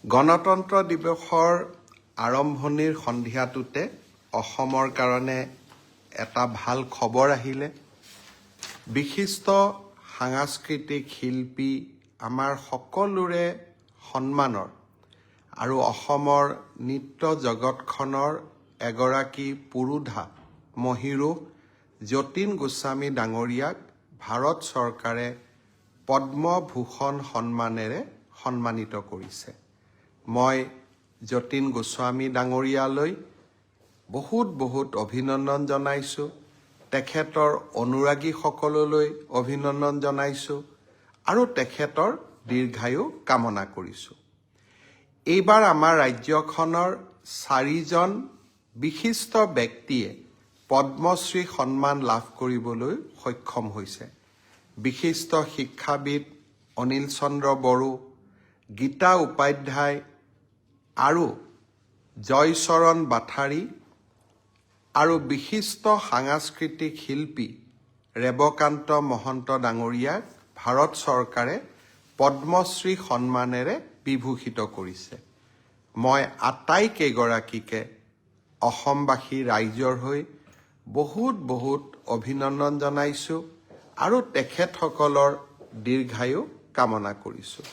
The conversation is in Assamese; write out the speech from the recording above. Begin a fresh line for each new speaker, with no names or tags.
গণতন্ত্ৰ দিৱসৰ আৰম্ভণিৰ সন্ধিয়াটোতে অসমৰ কাৰণে এটা ভাল খবৰ আহিলে। বিশিষ্ট সাংস্কৃতিক শিল্পী আমাৰ সকলোৰে সন্মানৰ আৰু অসমৰ নৃত্য জগতখনৰ এগৰাকী পুৰোধা মহিৰুহ যতীন গোস্বামী ডাঙৰীয়াক ভাৰত চৰকাৰে পদ্মভূষণ সন্মানেৰে সন্মানিত কৰিছে। মই যতীন গোস্বামী ডাঙৰীয়ালৈ বহুত অভিনন্দন জনাইছোঁ। তেখেতৰ অনুৰাগীসকললৈ অভিনন্দন জনাইছোঁ আৰু তেখেতৰ দীৰ্ঘায়ু কামনা কৰিছোঁ। এইবাৰ আমাৰ ৰাজ্যখনৰ 4জন বিশিষ্ট ব্যক্তিয়ে পদ্মশ্ৰী সন্মান লাভ কৰিবলৈ সক্ষম হৈছে। বিশিষ্ট শিক্ষাবিদ অনিল চন্দ্ৰ বড়ো, গীতা উপাধ্যায় আৰু জয়চৰণ বাথাৰী আৰু বিশিষ্ট সাংস্কৃতিক শিল্পী ৰেৱকান্ত মহন্ত ডাঙৰীয়াক ভাৰত চৰকাৰে পদ্মশ্ৰী সন্মানেৰে বিভূষিত কৰিছে। মই আটাইকেইগৰাকীকে অসমবাসী ৰাইজৰ হৈ বহুত অভিনন্দন জনাইছোঁ আৰু তেখেতসকলৰ দীৰ্ঘায়ু কামনা কৰিছোঁ।